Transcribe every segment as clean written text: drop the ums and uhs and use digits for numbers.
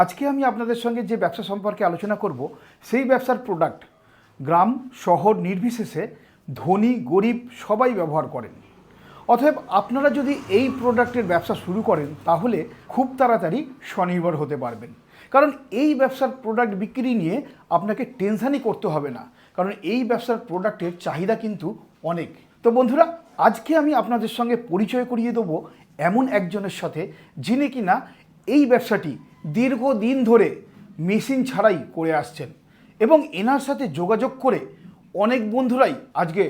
আজকে আমি আপনাদের সঙ্গে যে ব্যবসা সম্পর্কে আলোচনা করব সেই ব্যবসার প্রোডাক্ট গ্রাম শহর নির্বিশেষে ধনী গরিব সবাই ব্যবহার করেন। অতএব আপনারা যদি এই প্রোডাক্টের ব্যবসা শুরু করেন তাহলে খুব তাড়াতাড়ি স্বনির্ভর হতে পারবেন। কারণ এই ব্যবসার প্রোডাক্ট বিক্রি নিয়ে আপনাকে টেনশানই করতে হবে না, কারণ এই ব্যবসার প্রোডাক্টের চাহিদা কিন্তু অনেক। তো বন্ধুরা, আজকে আমি আপনাদের সঙ্গে পরিচয় করিয়ে দেবো এমন একজনের সাথে যিনি কিনা এই ব্যবসাটি দীর্ঘদিন ধরে মেশিন ছাড়াই করে আসছেন এবং এনার সাথে যোগাযোগ করে অনেক বন্ধুরাই আজকে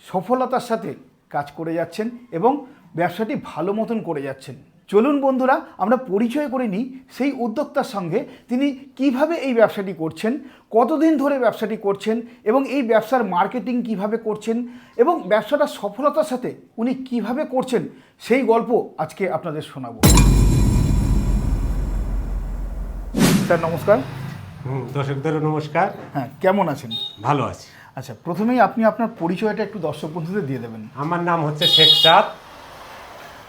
সফলতার সাথে কাজ করে যাচ্ছেন এবং ব্যবসাটি ভালো মতন করে যাচ্ছেন। চলুন বন্ধুরা, আমরা পরিচয় করে নিই সেই উদ্যোক্তার সঙ্গে। তিনি কিভাবে এই ব্যবসাটি করছেন, কতদিন ধরে ব্যবসাটি করছেন এবং এই ব্যবসার মার্কেটিং কিভাবে করছেন এবং ব্যবসাটা সফলতার সাথে উনি কিভাবে করছেন সেই গল্প আজকে আপনাদের শোনাবো। স্যার নমস্কার। দর্শকদের নমস্কার। হ্যাঁ, কেমন আছেন? ভালো আছি। আচ্ছা, প্রথমেই আপনি আপনার পরিচয়টা একটু দর্শক বন্ধুদের দিয়ে দেবেন। আমার নাম হচ্ছে শেখ চাঁদ।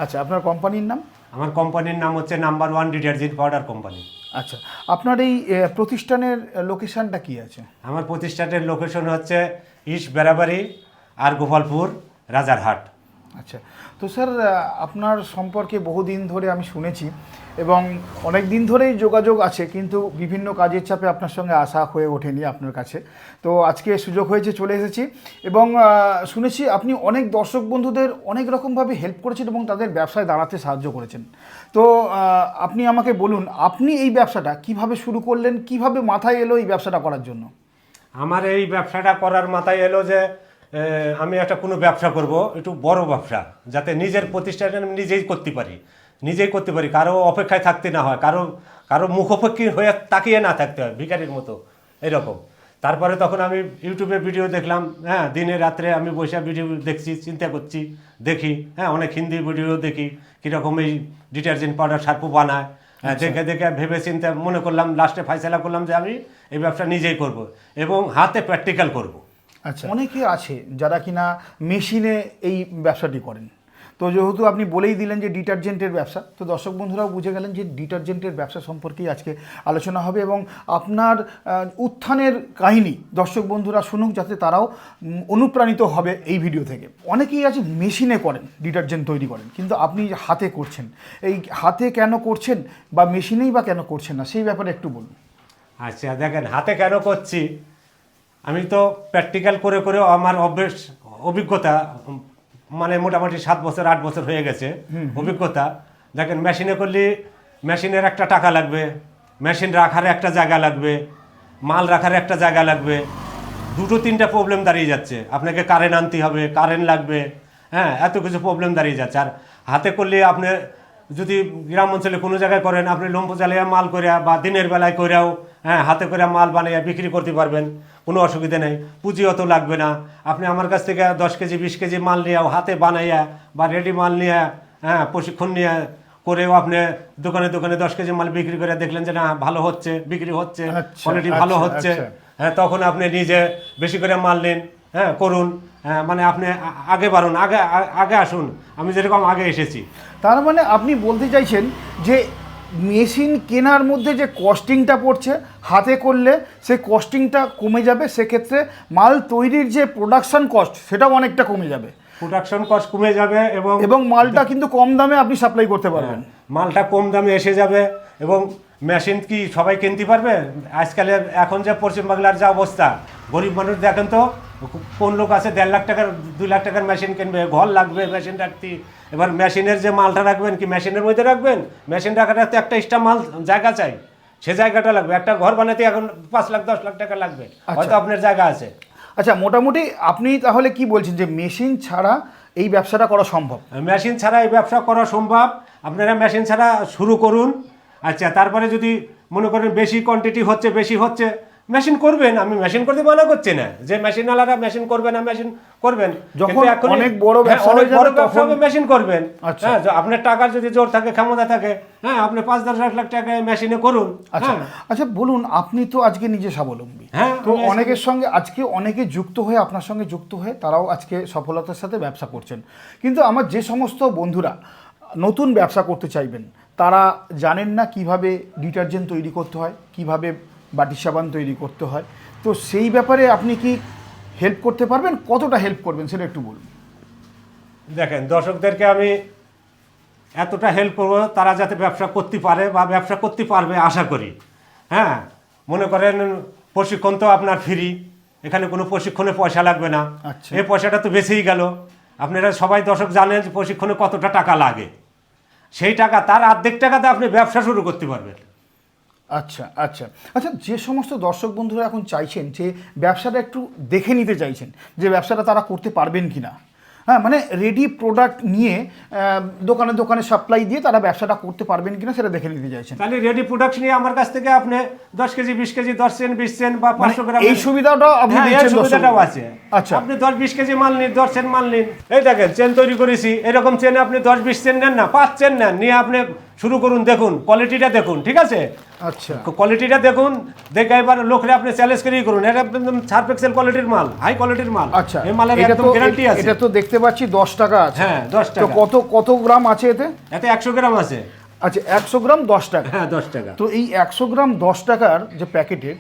আচ্ছা, আপনার কোম্পানির নাম? আমার কোম্পানির নাম হচ্ছে নাম্বার 1 ডিটারজেন্ট পাউডার কোম্পানি। আচ্ছা, আপনার এই প্রতিষ্ঠানের লোকেশনটা কি আছে? আমার প্রতিষ্ঠানের লোকেশন হচ্ছে ইস্ট বেড়াবাড়ি আর গোপালপুর রাজারহাট। আচ্ছা, তো স্যার আপনার সম্পর্কে বহুদিন ধরে আমি শুনেছি এবং অনেক দিন ধরেই যোগাযোগ আছে, কিন্তু বিভিন্ন কাজের চাপে আপনার সঙ্গে আসা হয়ে ওঠেনি আপনার কাছে। তো আজকে সুযোগ হয়েছে, চলে এসেছি এবং শুনেছি আপনি অনেক দর্শক বন্ধুদের অনেক রকমভাবে হেল্প করেছেন এবং তাদের ব্যবসায় দাঁড়াতে সাহায্য করেছেন। তো আপনি আমাকে বলুন, আপনি এই ব্যবসাটা কিভাবে শুরু করলেন, কিভাবে মাথায় এলো এই ব্যবসাটা করার জন্য? আমার এই ব্যবসাটা করার মাথায় এলো যে আমি একটা কোনো ব্যবসা করব, একটু বড় ব্যবসা, যাতে নিজের প্রতিষ্ঠানে আমি নিজেই করতে পারি, কারো অপেক্ষায় থাকতে না হয়, কারো মুখোপেক্ষী হয়ে তাকিয়ে না থাকতে হয় ভিখারির মতো এরকম। তারপরে তখন আমি ইউটিউবে ভিডিও দেখলাম, হ্যাঁ, দিনে রাত্রে আমি বসে ভিডিও দেখছি, চিন্তা করছি, দেখি, হ্যাঁ, অনেক হিন্দি ভিডিও দেখি কীরকম এই ডিটারজেন্ট পাউডার শ্যাম্পু বানায়। হ্যাঁ, দেখে দেখে ভেবে চিন্তা মনে করলাম, লাস্টে ফাইসলা করলাম যে আমি এই ব্যবসা নিজেই করব এবং হাতে প্র্যাকটিক্যাল করব। আচ্ছা, অনেকে আছে যারা কিনা মেশিনে এই ব্যবসাটি করেন। তো যেহেতু আপনি বলেই দিলেন যে ডিটারজেন্টের ব্যবসা, তো দর্শক বন্ধুরাও বুঝে গেলেন যে ডিটারজেন্টের ব্যবসা সম্পর্কেই আজকে আলোচনা হবে এবং আপনার উত্থানের কাহিনী দর্শক বন্ধুরা শুনুক, যাতে তারাও অনুপ্রাণিত হবে এই ভিডিও থেকে। অনেকেই আছে মেশিনে করেন, ডিটারজেন্ট তৈরি করেন, কিন্তু আপনি হাতে করছেন। এই হাতে কেন করছেন বা মেশিনেই বা কেন করছেন না, সেই ব্যাপারে একটু বলুন। আচ্ছা, দেখেন, হাতে কেন করছি, আমি তো প্র্যাকটিক্যাল করে করেও আমার অভিজ্ঞতা মানে মোটামুটি 7 বছর 8 বছর হয়ে গেছে অভিজ্ঞতা। দেখেন, মেশিনে করলে মেশিনের একটা টাকা লাগবে, মেশিন রাখার একটা জায়গা লাগবে, মাল রাখার একটা জায়গা লাগবে, 2-3টা প্রবলেম দাঁড়িয়ে যাচ্ছে। আপনাকে কারেন্ট আনতে হবে, কারেন্ট লাগবে, হ্যাঁ, এত কিছু প্রবলেম দাঁড়িয়ে যাচ্ছে। আর হাতে করলে আপনি যদি গ্রাম অঞ্চলে কোনো জায়গায় করেন, আপনি লম্ফ জ্বালিয়ে মাল করিয়া বা দিনের বেলায় করেও, হ্যাঁ, হাতে করে মাল বানিয়ে বিক্রি করতে পারবেন, কোনো অসুবিধা নেই। পুঁজি অত লাগবে না। আপনি আমার কাছ থেকে 10 কেজি 20 কেজি মাল নিয়ে হাতে বানাইয়া বা রেডি মাল নিয়ে, হ্যাঁ, প্রশিক্ষণ নিয়ে করেও আপনি দোকানে 10 কেজি মাল বিক্রি করে দেখলেন যে না, ভালো হচ্ছে, বিক্রি হচ্ছে, কোয়ালিটি ভালো হচ্ছে, হ্যাঁ, তখন আপনি নিজে বেশি করে মাল নিন, হ্যাঁ, করুন, হ্যাঁ, মানে আপনি আগে বাড়ুন, আগে আসুন। আমি যেরকম আগে এসেছি। তার মানে আপনি বলতে চাইছেন যে মেশিন কেনার মধ্যে যে কস্টিংটা পড়ছে, হাতে করলে সেই কস্টিংটা কমে যাবে, সেক্ষেত্রে মাল তৈরির যে প্রোডাকশন কস্ট সেটাও অনেকটা কমে যাবে, প্রোডাকশন কস্ট কমে যাবে এবং মালটা কিন্তু কম দামে আপনি সাপ্লাই করতে পারবেন। মালটা কম দামে এসে যাবে এবং মেশিন কি সবাই কিনতে পারবে? আজকালের এখন যে পশ্চিম বাংলার যা অবস্থা, গরিব মানুষ দেখেন তো, কোন লোক আছে 1.5 লাখ টাকার 2 লাখ টাকার মেশিন কিনবে, ঘর লাগবে মেশিন রাখতে। এবার মেশিনের যে মালটা রাখবেন কি মেশিনের মধ্যে রাখবেন? মেশিন রাখাটা তো একটা এক্সট্রা মাল জায়গা চাই, সে জায়গাটা লাগবে। একটা ঘর বানাতে এখন 5 লাখ 10 লাখ টাকা লাগবে, হয়তো আপনার জায়গা আছে। আচ্ছা, মোটামুটি আপনি তাহলে কি বলছেন যে মেশিন ছাড়া এই ব্যবসাটা করা সম্ভব? মেশিন ছাড়া এই ব্যবসা করা সম্ভব। আপনারা মেশিন ছাড়া শুরু করুন। আচ্ছা, তারপরে যদি মনে করেন বেশি কোয়ান্টিটি হচ্ছে, বেশি হচ্ছে, মেশিন করবেন। আমি মেশিন করতে মানা করছি না যে মেশিনওয়ালারা মেশিন করবে না, মেশিন করবেন। যখন অনেক বড় ব্যবসা হয়ে যাবে তখন মেশিন করবেন। হ্যাঁ, আপনার টাকার যদি জোর থাকে, ক্ষমতা থাকে, হ্যাঁ, আপনি 5-10 লাখ টাকা মেশিনে করুন। আচ্ছা, বলুন, আপনি তো আজকে নিজে স্বাবলম্বী, হ্যাঁ, তো অনেকের সঙ্গে আজকে অনেকে যুক্ত হয়ে আপনার সঙ্গে যুক্ত হয়ে তারাও আজকে সফলতার সাথে ব্যবসা করছেন। কিন্তু আমার যে সমস্ত বন্ধুরা নতুন ব্যবসা করতে চাইবেন, তারা জানেন না কিভাবে ডিটারজেন্ট তৈরি করতে হয়, কিভাবে বাটি সাবান তৈরি করতে হয়। তো সেই ব্যাপারে আপনি কি হেল্প করতে পারবেন? কতটা হেল্প করবেন সেটা একটু বলুন। দেখেন, দর্শকদেরকে আমি এতটা হেল্প করবো তারা যাতে ব্যবসা করতে পারে বা ব্যবসা করতে পারবে আশা করি। হ্যাঁ, মনে করেন প্রশিক্ষণ তো আপনার ফ্রি, এখানে কোনো প্রশিক্ষণে পয়সা লাগবে না। আচ্ছা। এই পয়সাটা তো বেঁচেই গেল। আপনারা সবাই দর্শক জানেন যে প্রশিক্ষণে কতটা টাকা লাগে, সেই টাকা তার অর্ধেক টাকাতে আপনি ব্যবসা শুরু করতে পারবেন। আচ্ছা আচ্ছা আচ্ছা, যে সমস্ত দর্শক বন্ধুরা এখন চাইছেন যে ব্যবসাটা একটু দেখে নিতে চাইছেন যে ব্যবসাটা তারা করতে পারবেন কি না, হ্যাঁ, মানে রেডি প্রোডাক্ট নিয়ে দোকানে দোকানে সাপ্লাই দিয়ে তারা ব্যবসাটা করতে পারবেন কিনা সেটা দেখে নিতে চাইছেন, তাহলে রেডি প্রোডাক্ট নিয়ে আমার কাছ থেকে আপনি 10 কেজি 20 কেজি 10 সেন্ট 20 সেন্ট বা 500 গ্রাম এই সুবিধাটাও আপনি হ্যাঁ, এই দিচ্ছেন সুবিধাটাও দর্শকদের? আছে। আচ্ছা। আপনি 10-20 কেজি মাল নিন, 10 সেন্ট মাল নিন। এই দেখেন চেন তৈরি করেছি, এরকম চেনে আপনি 10-20 সেন্ট নেন না, 5 সেন্ট নেন, নিয়ে আপনি শুরু করুন। দেখুন কোয়ালিটিটা দেখুন, ঠিক আছে? আচ্ছা কোয়ালিটিটা দেখুন, দেখে এবার লোকরে আপনি চ্যালেঞ্জ করেই করুন, এটা একদম সার্ফ এক্সেল কোয়ালিটির মাল, হাই কোয়ালিটির মাল। আচ্ছা, এই মালের এটা একদম তো গ্যারান্টি আছে। এটা তো দেখতে পাচ্ছি 10 টাকা আছে। হ্যাঁ, 10 তো টাকা। কত কত গ্রাম আছে এতে? এতে 100 গ্রাম আছে। আচ্ছা, 100 গ্রাম 10 টাকা। হ্যাঁ, 10 টাকা। তো এই 100 গ্রাম 10 টাকার যে প্যাকেটের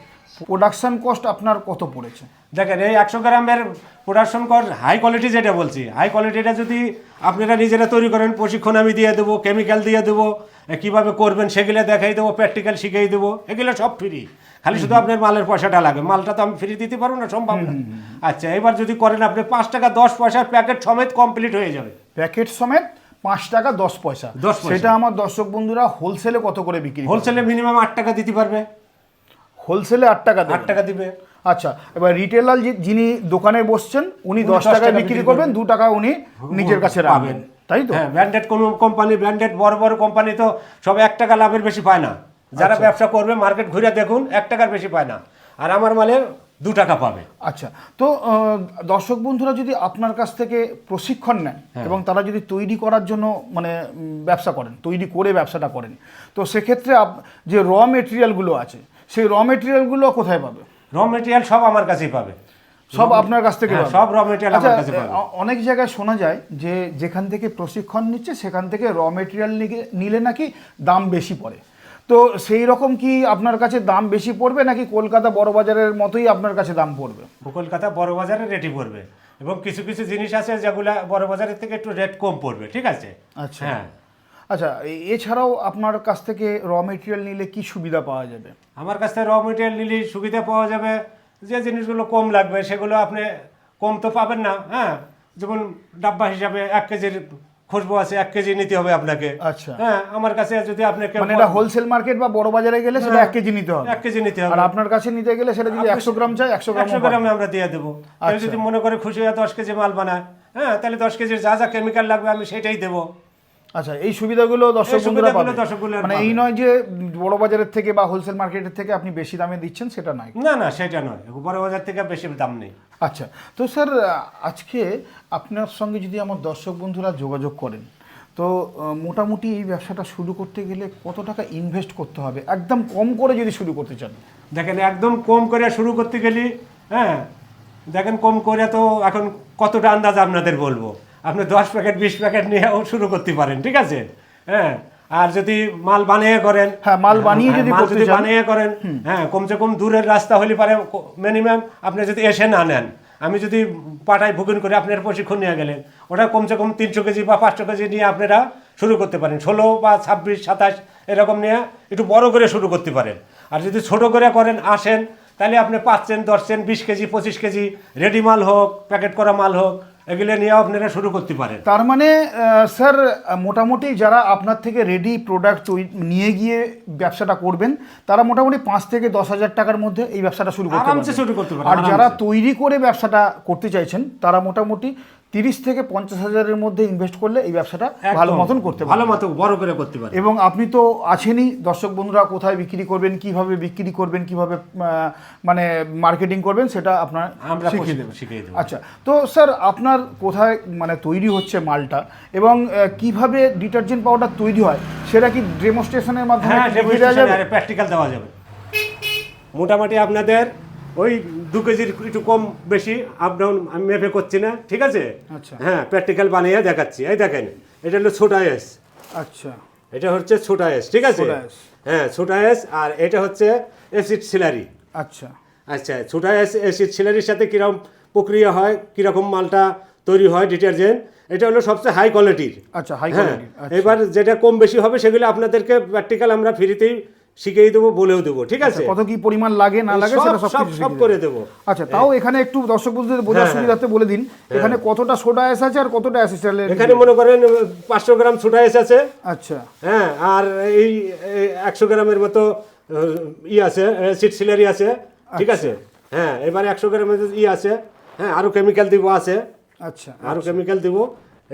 প্রোডাকশন কস্ট আপনার কত পড়েছে? দেখেন, এই 100 গ্রামের প্রোডাকশন কর হাই কোয়ালিটি, যেটা বলছি হাই কোয়ালিটিটা যদি আপনারা নিজেরা তৈরি করেন, প্রশিক্ষণ আমি দিয়ে দেবো, কেমিক্যাল দিয়ে দেবো, কীভাবে করবেন সেগুলো দেখাই দেবো, প্র্যাকটিক্যাল শিখিয়ে দেবো, এগুলো সব ফ্রি। খালি শুধু আপনার মালের পয়সাটা লাগে, মালটা তো আমি ফ্রি দিতে পারবো না, সম্ভব না। আচ্ছা, এবার যদি করেন আপনি 5 টাকা 10 পয়সার প্যাকেট সমেত কমপ্লিট হয়ে যাবে। প্যাকেট সমেত 5 টাকা 10 পয়সা। 10 পয়সা। সেটা আমার দর্শক বন্ধুরা হোলসেলে কত করে বিক্রি? হোলসেলে মিনিমাম 8 টাকা দিতে পারবে। হোলসেলে 8 টাকা 8 টাকা দিবে। আচ্ছা, এবার রিটেলার যিনি দোকানে বসছেন উনি 10 টাকায় বিক্রি করবেন, 2 টাকা উনি নিজের কাছে রাখবেন, তাই তো? হ্যাঁ, ব্র্যান্ডেড কোনো কোম্পানি, ব্র্যান্ডেড বড় বড় কোম্পানি তো সব 1 টাকা লাভের বেশি পায় না। যারা ব্যবসা করবে মার্কেট ঘুরে দেখুন, 1 টাকার বেশি পায় না, আর আমার মালে 2 টাকা পাবে। আচ্ছা, তো দর্শক বন্ধুরা যদি আপনার কাছ থেকে প্রশিক্ষণ নেন এবং তারা যদি তৈরি করার জন্য মানে ব্যবসা করেন, তৈরি করে ব্যবসাটা করেন, তো সেক্ষেত্রে যে র মেটেরিয়ালগুলো আছে সেই র মেটেরিয়ালগুলো কোথায় পাবে? র মেটেরিয়াল সব আমার কাছেই পাবে, সব আপনার কাছ থেকে হ্যাঁ, পাবে? সব র মেটেরিয়াল আমার কাছে পাবে। অনেক জায়গায় শোনা যায় যে যেখান থেকে প্রশিক্ষণ নিচ্ছে সেখান থেকে র মেটেরিয়াল নিলে নাকি দাম বেশি পড়ে। তো সেই রকম কি আপনার কাছে দাম বেশি পড়বে নাকি কলকাতা বড় বাজারের মতোই আপনার কাছে দাম পড়বে? কলকাতা বড় বাজারে রেটই পড়বে, এবং কিছু কিছু জিনিস আছে যেগুলো বড় বাজারের থেকে একটু রেট কম পড়বে, ঠিক আছে? আচ্ছা হ্যাঁ। আচ্ছা, এছাড়াও আপনার কাছ থেকে র মেটেরিয়াল নিলে কি সুবিধা পাওয়া যাবে? আমার কাছ থেকে র মেটেরিয়াল নিলে সুবিধা পাওয়া যাবে, যে জিনিসগুলো কম লাগবে সেগুলো আপনি কম তো পাবেন না। হ্যাঁ, যেমন ডাব্বা হিসাবে 1 কেজির খুশবু আছে, 1 কেজি নিতে হবে আপনাকে। আচ্ছা, হ্যাঁ, আমার কাছে যদি আপনি মানে এটা হোলসেল মার্কেট বা বড় বাজারে গেলে সেটা 1 কেজি নিতে হবে, 1 কেজি নিতে হবে। আর আপনার কাছে নিতে গেলে সেটা যদি 100 গ্রাম চাই 100 গ্রাম 100 গ্রামে আমরা দিয়ে দেবো। কেউ আচ্ছা। যদি মনে করে খুশি হয়ে 10 কেজি মাল বানায়, হ্যাঁ, তাহলে 10 কেজির যা যা কেমিক্যাল লাগবে আমি সেটাই দেবো। আচ্ছা, এই সুবিধাগুলো দর্শক এই বন্ধুরা সুবিধাগুলো পাবে, দর্শকগুলো মানে পাবে। এই নয় যে বড় বাজারের থেকে বা হোলসেল মার্কেটের থেকে আপনি বেশি দামে দিচ্ছেন, সেটা নয়। না না, সেটা নয়, বড় বাজার থেকে বেশি দাম নেই। আচ্ছা, তো স্যার আজকে আপনার সঙ্গে যদি আমার দর্শক বন্ধুরা যোগাযোগ করেন, তো মোটামুটি এই ব্যবসাটা শুরু করতে গেলে কত টাকা ইনভেস্ট করতে হবে একদম কম করে যদি শুরু করতে চান? দেখেন, একদম কম করে শুরু করতে গেলে, হ্যাঁ, দেখেন কম করে তো এখন কতটা আন্দাজ আপনাদের বলবো। আপনি 10 প্যাকেট 20 প্যাকেট নিয়েও শুরু করতে পারেন, ঠিক আছে? হ্যাঁ, আর যদি মাল বানিয়ে করেন, হ্যাঁ, মাল বানিয়ে যদি মাল করতে যদি চান, বানিয়ে করেন, হ্যাঁ, কমসে কম দূরের রাস্তা হলে পারে মিনিমাম আপনি যদি এসে না নেন, আমি যদি পাটায় বুকিং করে আপনার প্রশিক্ষণ নিয়ে গেলেন, ওটা কমসে কম 300 কেজি বা 500 কেজি নিয়ে আপনারা শুরু করতে পারেন। 16 বা 26 27 এরকম নিয়ে একটু বড় করে শুরু করতে পারেন। আর যদি ছোট করে করেন আসেন, তাহলে আপনি 5 cent 10 cent 20 KG 25 KG ready মাল হোক, প্যাকেট করা মাল হোক, এগুলো নিয়েও আপনারা শুরু করতে পারেন। তার মানে স্যার মোটামুটি যারা আপনার থেকে রেডি প্রোডাক্ট নিয়ে গিয়ে ব্যবসাটা করবেন তারা মোটামুটি 5 থেকে 10,000 টাকার মধ্যে এই ব্যবসাটা শুরু করতে আরামসে শুরু করতে পারবেন। পারেন, আর যারা আরামসে। তৈরি করে ব্যবসাটা করতে চাইছেন তারা মোটামুটি 30 থেকে 50,000-এর মধ্যে ইনভেস্ট করলে এই ব্যবসাটা ভালো মতন করতে ভালো পারবেন। মতো বড় করে করতে পারেন। এবং আপনি তো আছেনই, দর্শক বন্ধুরা কোথায় বিক্রি করবেন, কিভাবে বিক্রি করবেন, কিভাবে মানে মার্কেটিং করবেন সেটা আপনার আমরা শিখিয়ে দেবেন। শিখিয়ে দেবো। আচ্ছা, তো স্যার আপনার কোথায় মানে তৈরি হচ্ছে মালটা এবং কিভাবে ডিটারজেন্ট পাউডার তৈরি হয় সেটা কি ডেমনস্ট্রেশনের মাধ্যমে হ্যাঁ, দেখিয়ে দেওয়া যাবে? প্র্যাকটিক্যাল দেওয়া যাবে। মোটামুটি আপনাদের ওই 2 কেজির একটু কম বেশি আপ ডাউন আমি মেপে করছি না, ঠিক আছে? আচ্ছা। হ্যাঁ, প্র্যাকটিক্যাল বানিয়ে দেখাচ্ছি। এই দেখেন, এটা হলো ছোট এস। আচ্ছা, এটা হচ্ছে ছোটা এস, ঠিক আছে? ছোটা এস। হ্যাঁ ছোটা এস। আর এটা হচ্ছে অ্যাসিড সিলারি। আচ্ছা আচ্ছা, ছোটা এস অ্যাসিড সিলারির সাথে কীরকম প্রক্রিয়া হয়, কীরকম মালটা তৈরি হয় ডিটারজেন্ট, এটা হলো সবচেয়ে হাই কোয়ালিটির। আচ্ছা, হাই হ্যাঁ, কোয়ালিটি। এবার যেটা কম বেশি হবে সেগুলো আপনাদেরকে প্র্যাকটিক্যাল আমরা ফ্রিতেই শিখিয়ে দেবো, বলেও দেবো, ঠিক আছে? কত কি পরিমাণ লাগে না লাগে সেটা সব সব কিছু সব শিখিয়ে করে দেবেন। দেবো। আচ্ছা, তাও এখানে একটু দর্শক বন্ধুদের বোঝার হ্যাঁ, সুবিধাতে বলে দিন এখানে কতটা সোডা এস আছে আর কতটা অ্যাসিস্ট্যান্ট। এখানে মনে করেন 500 গ্রাম ছোটা এস আছে। আচ্ছা হ্যাঁ, আর এই 100 গ্রামের মতো আছে অ্যাসিড সিলারি আছে, ঠিক আছে? হ্যাঁ, এবার 100 গ্রামের আছে। হ্যাঁ, আরও কেমিক্যাল দিব আছে। আচ্ছা আরও কেমিক্যাল দিব।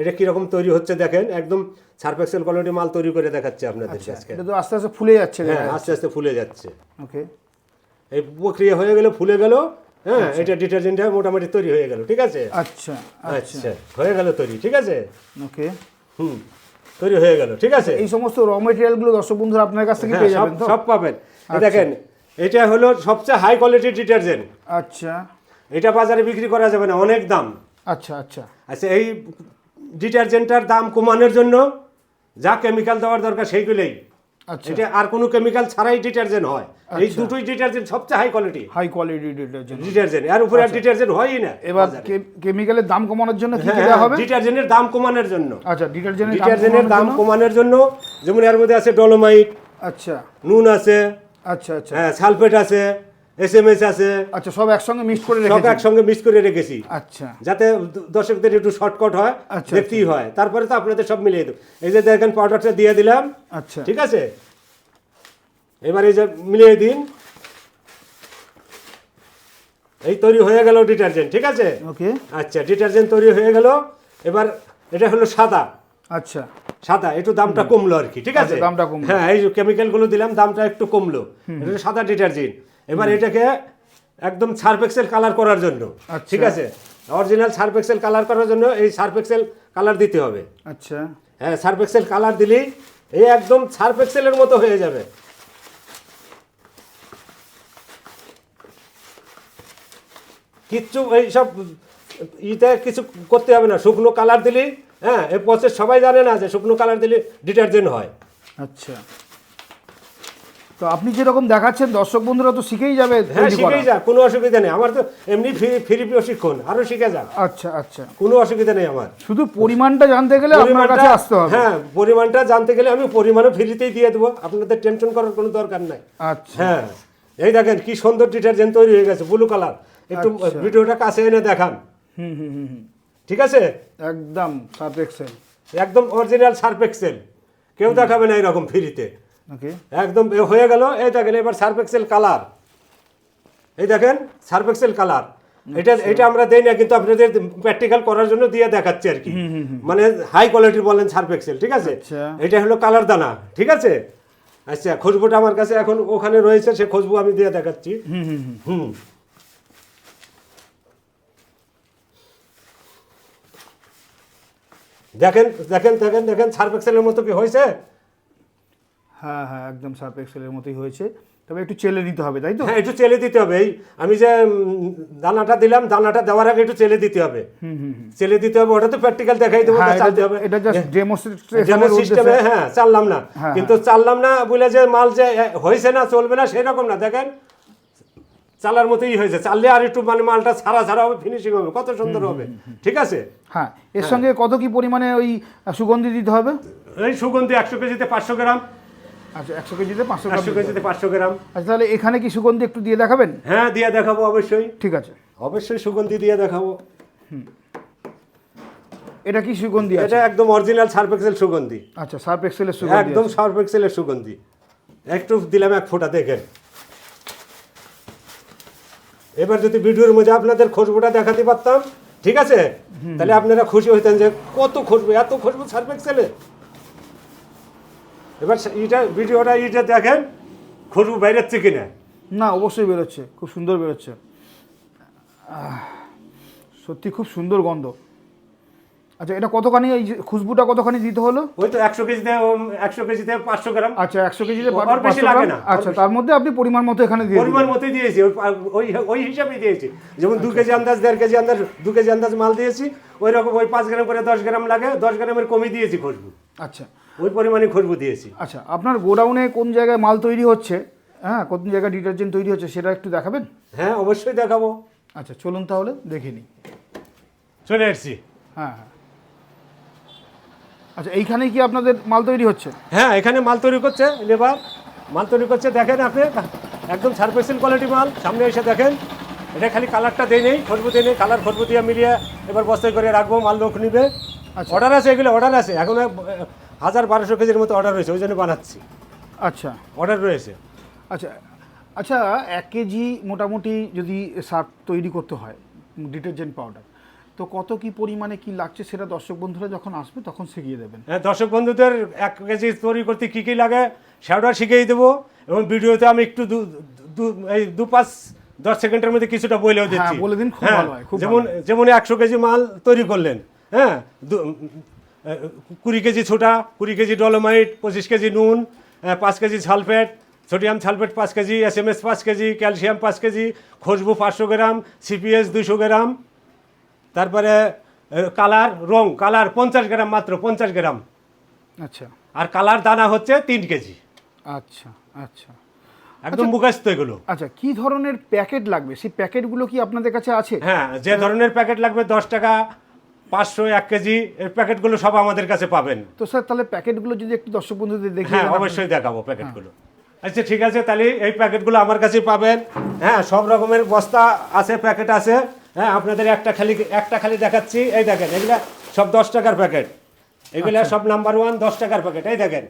এটা কিরকম তৈরি হচ্ছে দেখেন, একদম সার্ফ এক্সেল কোয়ালিটি মাল তৈরি করে দেখাচ্ছে আপনাদের কাছে। এটা তো আস্তে আস্তে ফুলে যাচ্ছে। হ্যাঁ, আস্তে আস্তে ফুলে যাচ্ছে। ওকে, এই প্রক্রিয়া হয়ে গেল, ফুলে গেল। হ্যাঁ, এটা ডিটারজেন্টটা মোটামুটি তৈরি হয়ে গেল, ঠিক আছে? আচ্ছা আচ্ছা, হয়ে গেল তৈরি, ঠিক আছে? ওকে, তৈরি হয়ে গেল, ঠিক আছে? এই সমস্ত র মেটেরিয়ালগুলো দর্শক বন্ধুরা আপনার কাছ থেকে পেয়ে যাবেন তো? সব পাবেন। এই দেখেন, এটা হলো সবচেয়ে হাই কোয়ালিটির ডিটারজেন্ট। আচ্ছা এটা বাজারে বিক্রি করা যাবে না, অনেক দাম। আচ্ছা আচ্ছা আচ্ছা, এই ডিটারজেন্টটার দাম কমানোর জন্য যা কেমিক্যাল দেওয়ার দরকার সেইগুলোই। আচ্ছা, এটা আর কোনো কেমিক্যাল ছাড়াই ডিটারজেন্ট হয়। এই দুটোই ডিটারজেন্ট সবচেয়ে high quality high quality detergent. Detergent, এর উপরে আর ডিটারজেন্ট হয়ই না। এবার কেমিক্যালের দাম কমানোর জন্য কি দেওয়া হবে? ডিটারজেন্টের দাম কমানোর জন্য। আচ্ছা, ডিটারজেন্টের দাম কমানোর জন্য যেমন এর মধ্যে আছে ডলোমাইট, আচ্ছা নুন আছে, আচ্ছা আচ্ছা হ্যাঁ সালফেট আছে, এসএমএস আছে। আচ্ছা, সব একসঙ্গে মিক্স করে সব রেখেছি। একসঙ্গে মিক্স করে রেখেছি আচ্ছা যাতে দর্শকদের একটু শর্টকাট হয়, আচ্ছা, দেখতেই হয়। তারপরে তো আপনাদের সব মিলিয়ে দেবো। এই যে দেখেন পাউডারটা দিয়ে দিলাম, আচ্ছা ঠিক আছে? এবার এই যে মিলিয়ে দিন, এই তৈরি হয়ে গেল ডিটারজেন্ট, ঠিক আছে? ওকে, আচ্ছা, ডিটারজেন্ট তৈরি হয়ে গেল। এবার এটা হলো সাদা। আচ্ছা সাদা একটু দামটা কমলো আর কি, ঠিক আছে? আচ্ছা, দামটা কমলো। হ্যাঁ, এই যে কেমিক্যালগুলো দিলাম, দামটা একটু কমলো। এটা হলো সাদা ডিটারজেন্ট। এবার এটাকে একদম সার্ফ এক্সেল কালার করার জন্য, আচ্ছা। ঠিক আছে? অরিজিনাল সার্ফ এক্সেল কালার করার জন্য এই সার্ফ এক্সেল কালার দিতে হবে। আচ্ছা হ্যাঁ, সার্ফ এক্সেল কালার দিলেই এই একদম সার্ফ এক্সেলের মতো হয়ে যাবে। কিচ্ছু এইসব ইতে কিছু করতে হবে না, শুকনো কালার দিলেই। হ্যাঁ, এই প্রসেস সবাই জানে না যে শুকনো কালার দিলে ডিটারজেন্ট হয়। আচ্ছা, তো আপনি যেরকম দেখাচ্ছেন দর্শক বন্ধুরা তো শিখেই যাবে হ্যাঁ, তৈরি করা। শিখেই যা, কোনো অসুবিধা নেই। আমার তো এমনি ফ্রি প্রশিক্ষণ, আরও শিখে যা, আচ্ছা আচ্ছা, কোনো অসুবিধা নেই আমার। শুধু পরিমাণটা জানতে গেলে আপনার কাছে আসতে হবে। হ্যাঁ, পরিমাণটা জানতে গেলে আমি পরিমাণও ফ্রিতেই দিয়ে দেবো, আপনাদের টেনশন করার কোনো দরকার নাই। আচ্ছা হ্যাঁ, এই দেখেন কি সুন্দর ডিটারজেন্ট তৈরি হয়ে গেছে, ব্লু কালার। একটু আচ্ছা। ভিডিওটা কাছে এনে দেখান, হুম হুম হুম হুম, ঠিক আছে? একদম সার্ফ এক্সেল। একদম অরিজিনাল সার্ফ এক্সেল, কেউ দেখাবে না এরকম ফ্রিতে। ওকে, একদম হয়ে গেল। এই দেখেন এবার সার্ফ এক্সেল কালার, এই দেখেন সার্ফ এক্সেল কালার। এটা আমরা দেই না, কিন্তু আপনাদের প্র্যাকটিক্যাল করার জন্য দিয়ে দেখাচ্ছি আর কি। মানে হাই কোয়ালিটির বলেন সার্ফ এক্সেল, ঠিক আছে? আচ্ছা। এটা হলো কালার দানা, ঠিক আছে? আচ্ছা, খুশবুটা আমার কাছে এখন ওখানে রয়েছে, সে খুশবু আমি দিয়ে দেখাচ্ছি। হুম হুম হুম, হুম, দেখেন দেখেন দেখেন দেখেন সার্ফ এক্সেলের মতো কি হয়েছে? হ্যাঁ হ্যাঁ, একদম সার্ফ এক্সেলের মতোই হয়েছে, তবে একটু চেলে নিতে হবে, তাই তো? হ্যাঁ, একটু চেলে দিতে হবে। এই আমি যে দানাটা দিলাম, দানাটা দেওয়ার আগে একটু চেলে দিতে হবে। চেলে দিতে হবে, ওটা তো প্র্যাকটিক্যাল দেখাই দেবো, হ্যাঁ, চালতে হবে। এটা জাস্ট যেমন সিস্টেমে, হ্যাঁ, চাললাম না, হ্যাঁ, কিন্তু চাললাম না বলে যে মাল যে হয়েছে না, চলবে না সেরকম না। দেখেন চালার মতোই হয়েছে, চাললে আর একটু মানে মালটা ছাড়া ছাড়া হবে, ফিনিশিং হবে, কত সুন্দর হবে, ঠিক আছে? হ্যাঁ, এর সঙ্গে কত কি পরিমাণে ওই সুগন্ধি দিতে হবে? এই সুগন্ধি 100 কেজিতে 500 গ্রাম। আচ্ছা, 100 কেজিতে 500 গ্রাম 100 কেজিতে 500 গ্রাম। আচ্ছা, তাহলে এখানে কি সুগন্ধি একটু দিয়ে দেখাবেন? হ্যাঁ, দিয়ে দেখাবো অবশ্যই, ঠিক আছে, অবশ্যই সুগন্ধি দিয়ে দেখাবো। এটা কি সুগন্ধি আছে? এটা একদম অরিজিনাল সার্ফ এক্সেল সুগন্ধি। আচ্ছা, সার্ফ এক্সেলের সুগন্ধি একদম আছে। সার্ফ এক্সেলের সুগন্ধি। একটু দিলাম 1 ফোঁটা, দেখেন। এবার যদি ভিডিওর মধ্যে আপনাদের খুশবুটা দেখাতে পারতাম, ঠিক আছে, তাহলে আপনারা খুশি হইতেন যে কত খুশবু, এত খুশবু সার্ফ এক্সেলে। এবার ভিডিওটা দেখেন খুশবু বাইরেচ্ছে কিনা। না, অবশ্যই বেরোচ্ছে, খুব সুন্দর বেরোচ্ছে। সত্যি খুব সুন্দর গন্ধ। আচ্ছা, এটা কতখানি, এই যে খুশবুটা কতখানি দিতে হলো? ওই তো 100 কেজিতে 500 গ্রাম। আচ্ছা, 100 কেজিতে আর বেশি 500 লাগে গ্রাম। না। আচ্ছা, তার মধ্যে আপনি পরিমাণ মতো এখানে দিয়ে পরিমাণ দিবেন। মতোই দিয়েছি, ওই হিসাবেই দিয়েছি। যেমন 2 কেজি আন্দাজ, 1.5 কেজি আন্দাজ, 2 কেজি আন্দাজ মাল দিয়েছি, ওই রকম ওই 5 গ্রাম করে 10 গ্রাম লাগে, 10 গ্রামের কমই দিয়েছি খুশবু। আচ্ছা, ওই পরিমাণে খুশবু দিয়েছি। আচ্ছা, আপনার গোডাউনে কোন জায়গায় মাল তৈরি হচ্ছে, হ্যাঁ, কোন জায়গায় ডিটারজেন্ট তৈরি হচ্ছে সেটা একটু দেখাবেন? হ্যাঁ, অবশ্যই দেখাবো। আচ্ছা, চলুন তাহলে দেখে নিই। চলে এসছি। হ্যাঁ হ্যাঁ। আচ্ছা, এইখানেই কি আপনাদের মাল তৈরি হচ্ছে? হ্যাঁ, এখানে মাল তৈরি করছে লেবার, মাল তৈরি করছে। দেখেন আপনি, একদম সার্ভিসিং কোয়ালিটি মাল। সামনে এসে দেখেন, এটা খালি কালারটা দিয়ে নেই, খুশবু দিয়ে নেই, কালার খুশবু দিয়ে মিলিয়ে এবার বস্তায় করে রাখবো, মাল লোক নিবে। আচ্ছা। অর্ডার আছে, এগুলো অর্ডার আছে, এখন 1000-1200 কেজির মতো অর্ডার রয়েছে, ওই জন্য বানাচ্ছি। আচ্ছা অর্ডার রয়েছে। আচ্ছা আচ্ছা, 1 কেজি মোটামুটি যদি সার্ফ তৈরি করতে হয়, ডিটারজেন্ট পাউডার, তো কত কি পরিমাণে কি লাগছে সেটা দর্শক বন্ধুরা যখন আসবে তখন শিখিয়ে দেবেন। হ্যাঁ, দর্শক বন্ধুদের 1 কেজি তৈরি করতে কী কী লাগে সেটা শিখিয়ে দেবো, এবং ভিডিওতে আমি একটু 2-5-10 সেকেন্ডের মধ্যে কিছুটা বলেও দিচ্ছি। বলে দিন, খুব ভালো হয়, খুব যেমন 100 কেজি মাল তৈরি করলেন, হ্যাঁ, 20 কেজি ছোটা, 20 কেজি ডলোমাইট, 25 কেজি নুন, 5 KG sulphate, sodium sulphate 5 KG, SMS 5 KG, calcium 5 KG, খুশবু 500 গ্রাম, CPS 200 গ্রাম, তারপরে কালার 50 গ্রাম, মাত্র 50 গ্রাম। আচ্ছা। আর কালার দানা হচ্ছে 3 কেজি। আচ্ছা আচ্ছা একদম মুখস্থ এগুলো। আচ্ছা, কি ধরনের প্যাকেট লাগবে সেই প্যাকেটগুলো কি আপনাদের কাছে আছে? হ্যাঁ, যে ধরনের প্যাকেট লাগবে 10 টাকা, 500, 1 কেজি, এর প্যাকেটগুলো সব আমাদের কাছে পাবেন। তো স্যার তাহলে প্যাকেটগুলো যদি একটু দর্শক বন্ধুদের দেখিয়ে হ্যাঁ, দেন আপনি। অবশ্যই দেখাবো প্যাকেটগুলো। আচ্ছা, ঠিক আছে, তাহলে এই প্যাকেটগুলো আমার কাছেই পাবেন। হ্যাঁ, সব রকমের বস্তা আছে, প্যাকেট আছে। হ্যাঁ, আপনাদের একটা খালি দেখাচ্ছি। এই দেখেন, এগুলা সব 10 টাকার প্যাকেট। এগুলা সব নাম্বার 1 10 টাকার প্যাকেট। এই দেখেন,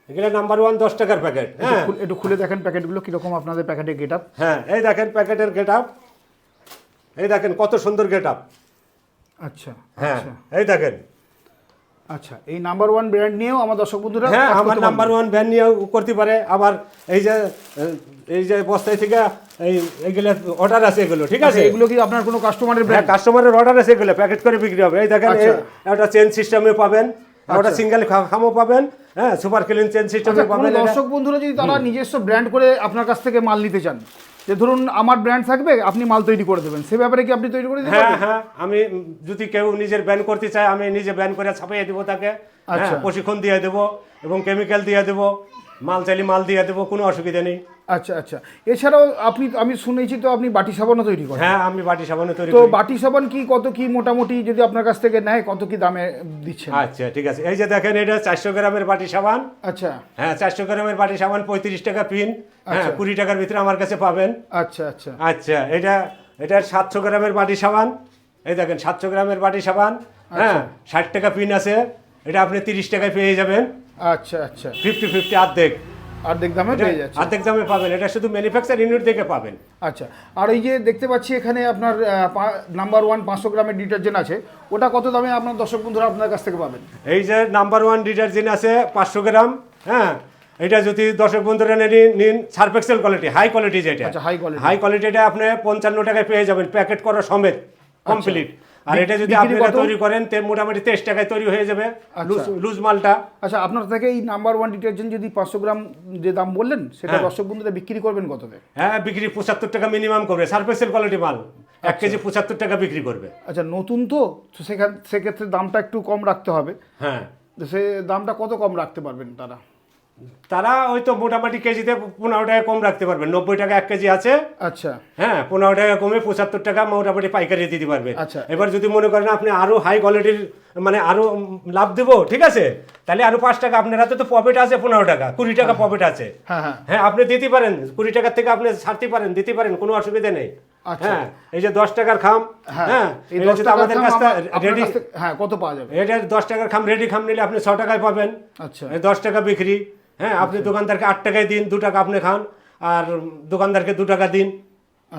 এগুলা নাম্বার 1 10 টাকার প্যাকেট। হ্যাঁ, একটু খুলে দেখেন প্যাকেটগুলো কিরকম আপনাদের প্যাকেটের গেট আপ। হ্যাঁ, এই দেখেন প্যাকেটের গেট আপ। এই দেখেন কত সুন্দর গেট আপ। আচ্ছা হ্যাঁ, আচ্ছা এই দেখেন। আচ্ছা, এই নাম্বার 1 ব্র্যান্ড নিয়েও আমার দর্শক বন্ধুরা হ্যাঁ, কাজ আমার করতে নাম্বার পারবে। 1 ব্যান নিয়েও করতে পারে। আবার এই যে বস্তায় থেকে এইগুলো অর্ডার আছে, এগুলো ঠিক আছে। এগুলো কি আপনার কোনো কাস্টমারের হ্যাঁ, ব্র্যান্ড? কাস্টমারের অর্ডার আছে, এগুলো প্যাকেট করে বিক্রি হবে। এই দেখেন, আচ্ছা। একটা চেন সিস্টেমে পাবেন, একটা সিঙ্গেল খামও পাবেন। হ্যাঁ, সুপার ক্লিন চেন সিস্টেমে কোনো পাবেন। দর্শক বন্ধুরা যদি তারা নিজস্ব ব্র্যান্ড করে আপনার কাছ থেকে মাল নিতে চান, যে ধরুন আমার ব্র্যান্ড থাকবে, আপনি মাল তৈরি করে দেবেন, সে ব্যাপারে কি আপনি তৈরি করে দিতে হ্যাঁ পারবেন? হ্যাঁ, আমি যদি কেউ নিজের ব্যান করতে চায়, আমি নিজে ব্যান করে ছাপিয়ে দেবো তাকে। আচ্ছা। হ্যাঁ, প্রশিক্ষণ দিয়ে দেবো এবং কেমিক্যাল দিয়ে দেবো, মাল চাইলে মাল দিয়ে দেবো, কোনো অসুবিধা নেই। আচ্ছা আচ্ছা, এছাড়াও আমি শুনেছি তো আপনি বাটি সাবানও তৈরি করেন। হ্যাঁ, আমি বাটি সাবানও তৈরি তো করি। বাটি সাবান কি কত কি মোটামুটি যদি আপনার কাছ থেকে নেয় কত কি দামে দিচ্ছেন? আচ্ছা, ঠিক আছে। এই যে দেখেন, এটা 400 গ্রামের বাটি সাবান। আচ্ছা হ্যাঁ, 400 গ্রামের বাটি সাবান 35 টাকা পিন। হ্যাঁ, আচ্ছা। 20 টাকার ভিতরে আমার কাছে পাবেন। আচ্ছা আচ্ছা আচ্ছা, এটা 700 গ্রামের বাটি সাবান। এই দেখেন, 700 গ্রামের বাটি সাবান। হ্যাঁ, 60 টাকা পিন আছে। এটা আপনি 30 টাকায় পেয়ে যাবেন। আচ্ছা আচ্ছা, 50-50 অর্ধেক। অর্ধেক দামে পেয়ে যাচ্ছে। অর্ধেক দামে পাবেন। এটা শুধু ম্যানুফ্যাকচার ইউনিট থেকে পাবেন। আচ্ছা, আর এই যে দেখতে পাচ্ছি এখানে আপনার নাম্বার 1 500 গ্রামের ডিটারজেন্ট আছে, ওটা কত দামে আপনার দর্শক বন্ধুরা আপনার কাছ থেকে পাবেন? এই যে নাম্বার 1 ডিটারজেন্ট আছে 500 গ্রাম। হ্যাঁ, এটা যদি দর্শক বন্ধুরা নিন Surf Excel quality, high quality যেটা, আচ্ছা, high quality। হাই কোয়ালিটিটা আপনি 55 টাকায় পেয়ে যাবেন, প্যাকেট করা সমেত কমপ্লিট। আর এটা যদি বিক্রি আপনারা কত? তৈরি করেন তে মোটামুটি 23 টাকায় তৈরি হয়ে যাবে আচ্ছা। লুজ মালটা। আচ্ছা, আপনার থেকে এই নাম্বার 1 ডিটারজেন্ট যদি 500 গ্রাম যে দাম বললেন সেটা দর্শক বন্ধুরা বিক্রি করবেন কততে? হ্যাঁ, বিক্রি 75 টাকা মিনিমাম করবে। সার্ফ এক্সেল কোয়ালিটি মাল 1 কেজি 75 টাকা বিক্রি করবে। আচ্ছা, নতুন তো সেক্ষেত্রে দামটা একটু কম রাখতে হবে। হ্যাঁ, তো সে দামটা কত কম রাখতে পারবেন তারা ওই তো মোটামুটি কেজিতে 15 টাকা কম রাখতে পারবেন। 90 টাকা 1 কেজি আছে। আচ্ছা হ্যাঁ, 15 টাকা কমে 75 টাকা মোটামুটি পাইকারি দিতে পারবে। আচ্ছা। এবার যদি মনে করেন আপনি আরো হাই কোয়ালিটির মানে আরো লাভ দেবো, ঠিক আছে, তাহলে আরো 5 টাকা আপনার হাতে তো প্রফিট আছে, 15 টাকা 20 টাকা প্রফিট আছে। হ্যাঁ হ্যাঁ হ্যাঁ, আপনি দিতে পারেন 20 টাকার থেকে আপনি ছাড়তে পারেন, দিতে পারেন, কোনো অসুবিধা নেই। আচ্ছা। হ্যাঁ, এই যে 10 টাকার খাম, হ্যাঁ, এই এটা 10 যদি টাকার আমাদের খাম কাছে আপনার রেডি, কাছ থেকে হ্যাঁ কত পাওয়া যাবে? এটা 10 টাকার খাম রেডি খাম নিলে আপনি 6 টাকায় পাবেন। আচ্ছা 10 টাকা বিক্রি। হ্যাঁ, আপনি দোকানদারকে 8 টাকায় দিন, 2 টাকা আপনি খান, আর দোকানদারকে 2 টাকা দিন।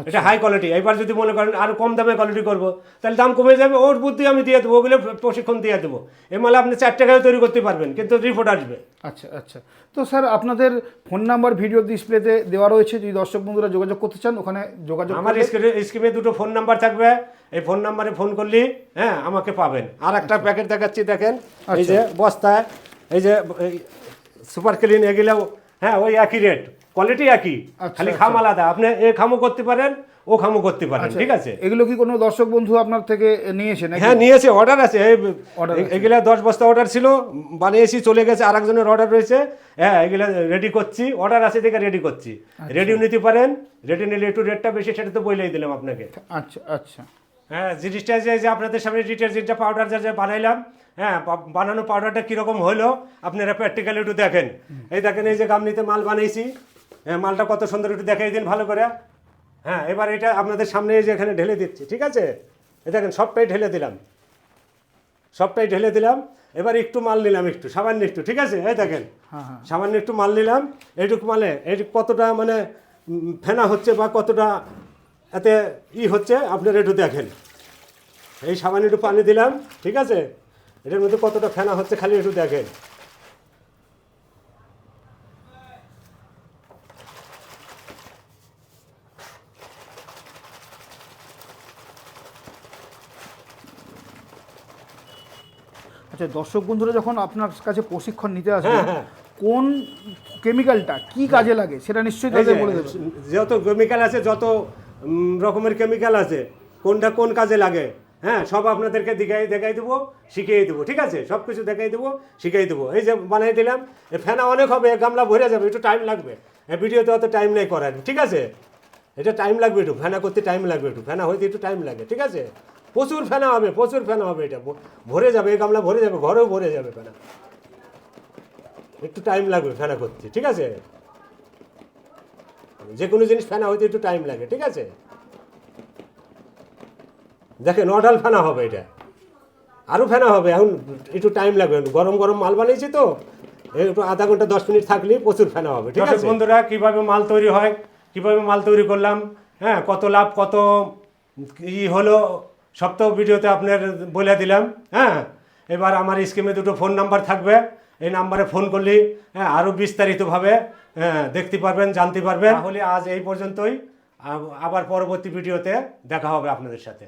এটা হাই কোয়ালিটি। এবার যদি মনে করেন আরো কম দামে কোয়ালিটি করবো, তাহলে দাম কমে যাবে, ওর বুদ্ধি আমি দিয়ে দেবো, ওগুলো প্রশিক্ষণ দিয়ে দেবো। এই মালে আপনি 4 টাকায় তৈরি করতে পারবেন, কিন্তু রিপোর্ট আসবে। আচ্ছা আচ্ছা, তো স্যার আপনাদের ফোন নাম্বার ভিডিও ডিসপ্লেতে দেওয়া রয়েছে, যদি দর্শক বন্ধুরা যোগাযোগ করতে চান ওখানে যোগাযোগ আমার স্ক্রিনে 2টো ফোন নাম্বার থাকবে, এই ফোন নাম্বারে ফোন করলে হ্যাঁ আমাকে পাবেন। আর একটা প্যাকেট দেখাচ্ছি, দেখেন এই যে বস্তায়, এই যে সুপার ক্লিন, এগুলো হ্যাঁ ওই একই রেট, কোয়ালিটি একই, খালি খাম আলাদা। আপনি এই খামও করতে পারেন, ও খামু করতে পারেন, ঠিক আছে? এগুলো কি কোনো দর্শক বন্ধু আপনার থেকে নিয়েছে নাকি? হ্যাঁ নিয়েছে, অর্ডার আছে। Order আছে। এগুলা 10 বস্তা অর্ডার ছিল, বানিয়েছি, চলে গেছে, আরেকজনের অর্ডার রয়েছে। হ্যাঁ এগুলা রেডি করছি, অর্ডার আছে দেখে রেডি করছি। রেডিও নিতে পারেন, রেডি নিলে একটু রেটটা বেশি, সেটা তো বলেই দিলাম আপনাকে। আচ্ছা আচ্ছা। হ্যাঁ জিনিসটা যে আপনাদের সামনে ডিটারজেন্টটা পাউডার যা বানাইলাম, হ্যাঁ বানানো পাউডারটা কীরকম হলো আপনারা প্র্যাকটিক্যালি একটু দেখেন। এই দেখেন, এই যে গামলিতে মাল বানিয়েছি, হ্যাঁ মালটা কত সুন্দর, একটু দেখাই দিন ভালো করে। হ্যাঁ এবার এটা আপনাদের সামনে এই যে এখানে ঢেলে দিচ্ছি, ঠিক আছে? এই দেখেন সবটাই ঢেলে দিলাম, সবটাই ঢেলে দিলাম। এবার একটু মাল নিলাম, একটু সামান্য একটু, ঠিক আছে? এই দেখেন সামান্য একটু মাল নিলাম। এইটুকু মালে এইটুকু কতটা মানে ফেনা হচ্ছে বা কতটা এতে হচ্ছে আপনারা একটু দেখেন। এই সামান্য একটু পানি দিলাম, ঠিক আছে? এটার মধ্যে কতটা ফেনা হচ্ছে খালি একটু দেখেন। আচ্ছা, দর্শক বন্ধুরা যখন আপনার কাছে প্রশিক্ষণ নিতে আসবে, হ্যাঁ, হ্যাঁ। কোন কেমিক্যালটা কি কাজে লাগে সেটা নিশ্চয়ই এই তাদের যে বলে দেবেন। যত কেমিক্যাল আছে, যত রকমের কেমিক্যাল আছে, কোনটা কোন কাজে লাগে, হ্যাঁ সব আপনাদেরকে দেখাই দেবো, শিখিয়ে দেবো, ঠিক আছে? সব কিছু দেখাই দেবো, শিখিয়ে দেবো। এই যে বানিয়ে দিলাম, এ ফেনা অনেক হবে, গামলা ভরে যাবে, একটু টাইম লাগবে। ভিডিওতে অত টাইম নেই করার, ঠিক আছে? এটা টাইম লাগবে, একটু ফেনা করতে টাইম লাগবে, একটু ফেনা হইতে একটু টাইম লাগে, ঠিক আছে? প্রচুর ফেনা হবে, প্রচুর ফেনা হবে, এটা ভরে যাবে, এই গামলা ভরে যাবে, ঘরেও ভরে যাবে ফেনা। একটু টাইম লাগবে ফেনা করতে, ঠিক আছে? যে কোনো জিনিস ফেনা হইতে একটু টাইম লাগে, ঠিক আছে? দেখেন অডাল ফেনা হবে, এটা আরও ফেনা হবে, এখন একটু টাইম লাগবে, গরম গরম মাল বানিয়েছি তো, একটু আধা ঘন্টা 10 মিনিট থাকলেই প্রচুর ফেনা হবে, ঠিক আছে? বন্ধুরা, কিভাবে মাল তৈরি হয়, কিভাবে মাল তৈরি করলাম, হ্যাঁ কত লাভ, কত হলো, সব তো ভিডিওতে আপনার বলে দিলাম। হ্যাঁ এবার আমার স্ক্রিনে দুটো ফোন নাম্বার থাকবে, এই নাম্বারে ফোন করলে হ্যাঁ আরও বিস্তারিতভাবে হ্যাঁ দেখতে পারবেন, জানতে পারবেন। তাহলে আজ এই পর্যন্তই, আবার পরবর্তী ভিডিওতে দেখা হবে আপনাদের সাথে।